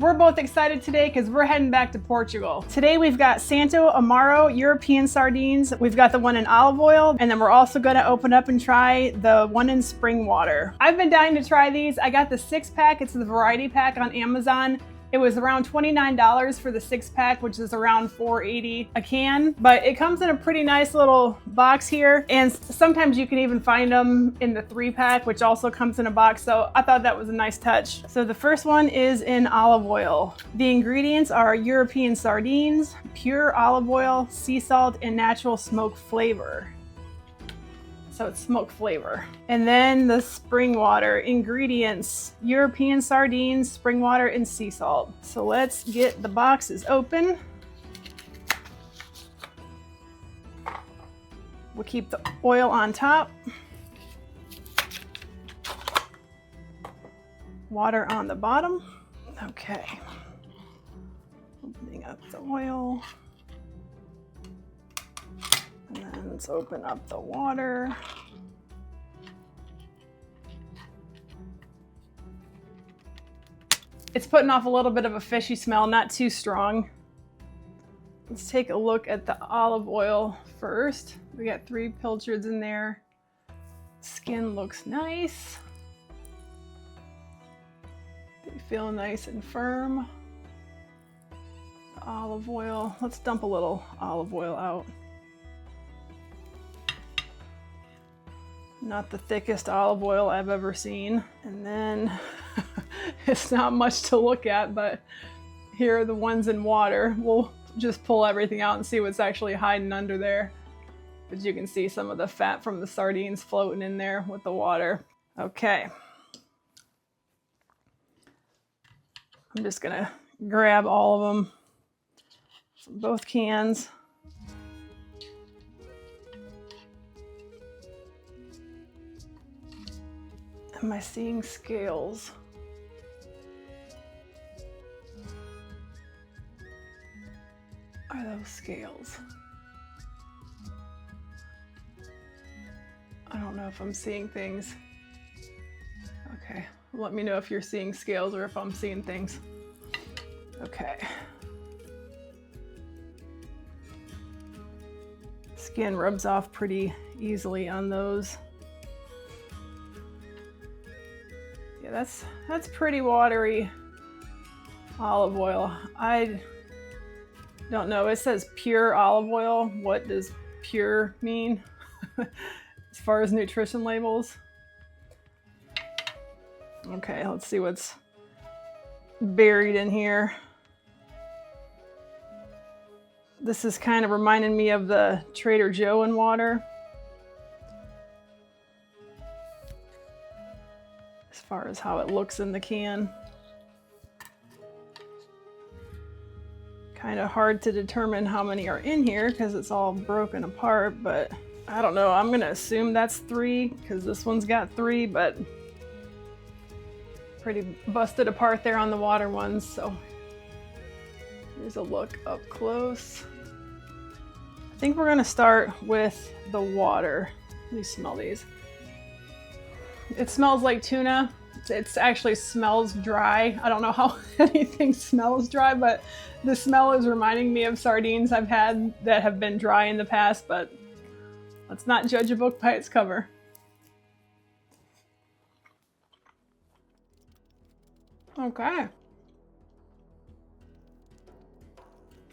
We're both excited today because we're heading back to Portugal. Today we've got Santo Amaro European sardines. We've got the one in olive oil, and then we're also gonna open up and try the one in spring water. I've been dying to try these. I got the 6-pack, it's the variety pack on Amazon. It was around $29 for the 6-pack, which is around $4.80 a can, but it comes in a pretty nice little box here. And sometimes you can even find them in the 3-pack, which also comes in a box. So I thought that was a nice touch. So the first one is in olive oil. The ingredients are European sardines, pure olive oil, sea salt, and natural smoke flavor. So it's smoke flavor. And then the spring water ingredients, European sardines, spring water, and sea salt. So let's get the boxes open. We'll keep the oil on top. Water on the bottom. Okay. Opening up the oil. And then let's open up the water. It's putting off a little bit of a fishy smell, not too strong. Let's take a look at the olive oil first. We got 3 pilchards in there. Skin looks nice. They feel nice and firm. The olive oil, let's dump a little olive oil out. Not the thickest olive oil I've ever seen. And then it's not much to look at, but here are the ones in water. We'll just pull everything out and see what's actually hiding under there. But you can see some of the fat from the sardines floating in there with the water. Okay. I'm just gonna grab all of them from both cans. Am I seeing scales? Are those scales? I don't know if I'm seeing things. Okay, let me know if you're seeing scales or if I'm seeing things. Okay. Skin rubs off pretty easily on those. Yeah, that's pretty watery olive oil. I don't know. It says pure olive oil. What does pure mean as far as nutrition labels? Okay, let's see what's buried in here. This is kind of reminding me of the Trader Joe in water. As far as how it looks in the can. Kind of hard to determine how many are in here because it's all broken apart, but I don't know. I'm gonna assume that's 3 because this one's got 3, but pretty busted apart there on the water ones. So here's a look up close. I think we're gonna start with the water. Let me smell these. It smells like tuna. It actually smells dry. I don't know how anything smells dry, but the smell is reminding me of sardines I've had that have been dry in the past, but let's not judge a book by its cover. Okay.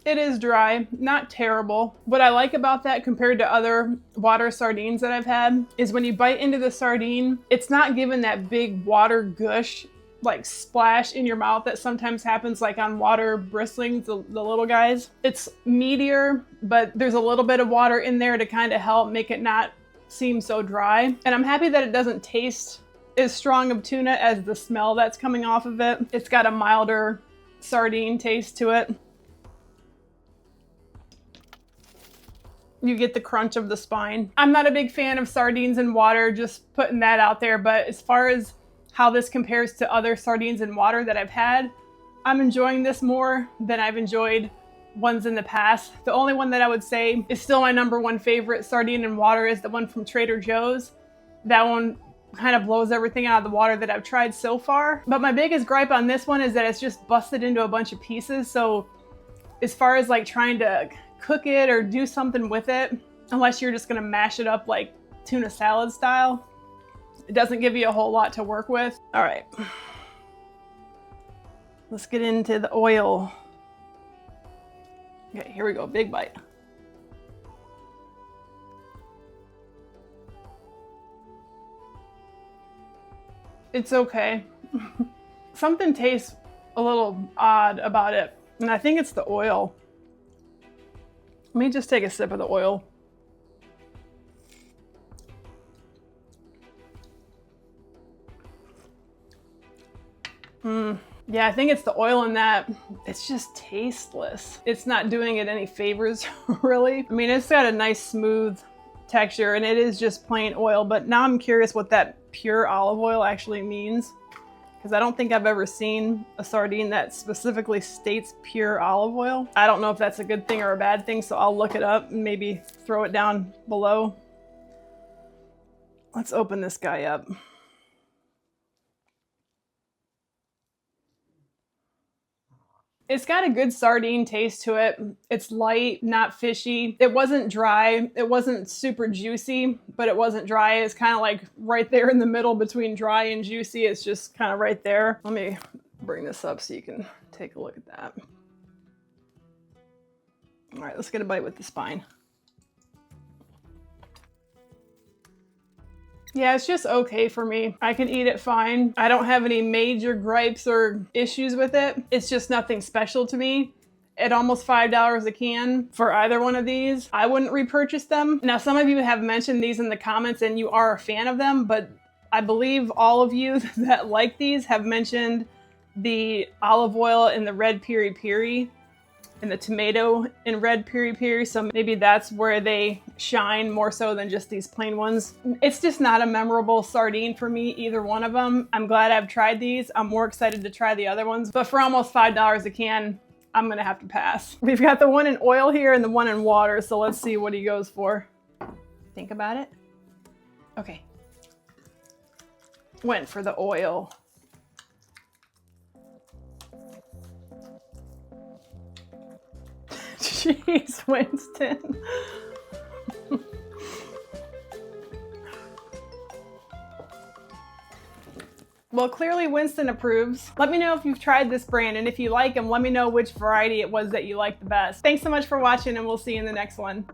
It is dry, not terrible. What I like about that compared to other water sardines that I've had is when you bite into the sardine, it's not giving that big water gush, like splash in your mouth that sometimes happens like on water bristlings, the little guys. It's meatier, but there's a little bit of water in there to kind of help make it not seem so dry. And I'm happy that it doesn't taste as strong of tuna as the smell that's coming off of it. It's got a milder sardine taste to it. You get the crunch of the spine. I'm not a big fan of sardines in water, just putting that out there, but as far as how this compares to other sardines in water that I've had, I'm enjoying this more than I've enjoyed ones in the past. The only one that I would say is still my #1 favorite sardine in water is the one from Trader Joe's. That one kind of blows everything out of the water that I've tried so far. But my biggest gripe on this one is that it's just busted into a bunch of pieces. So as far as like trying to cook it or do something with it, unless you're just gonna mash it up like tuna salad style, it doesn't give you a whole lot to work with. All right, let's get into the oil. Okay, here we go, big bite. It's okay. Something tastes a little odd about it, and I think it's the oil. Let me just take a sip of the oil. Yeah, I think it's the oil in that. It's just tasteless. It's not doing it any favors, really. I mean, it's got a nice smooth texture and it is just plain oil, but now I'm curious what that pure olive oil actually means, because I don't think I've ever seen a sardine that specifically states pure olive oil. I don't know if that's a good thing or a bad thing, so I'll look it up and maybe throw it down below. Let's open this guy up. It's got a good sardine taste to it. It's light, not fishy. It wasn't dry. It wasn't super juicy, but it wasn't dry. It's kind of like right there in the middle between dry and juicy. It's just kind of right there. Let me bring this up so you can take a look at that. All right, let's get a bite with the spine. Yeah, it's just okay for me. I can eat it fine. I don't have any major gripes or issues with it. It's just nothing special to me. At almost $5 a can for either one of these, I wouldn't repurchase them. Now, some of you have mentioned these in the comments and you are a fan of them, but I believe all of you that like these have mentioned the olive oil and the red piri piri and the tomato in red piri piri, so maybe that's where they shine more so than just these plain ones. It's just not a memorable sardine for me, either one of them. I'm glad I've tried these. I'm more excited to try the other ones, but for almost $5 a can, I'm gonna have to pass. We've got the one in oil here and the one in water, so let's see what he goes for. Think about it. Okay. Went for the oil. Jeez, Winston. Well, clearly Winston approves. Let me know if you've tried this brand, and if you like them, let me know which variety it was that you liked the best. Thanks so much for watching, and we'll see you in the next one.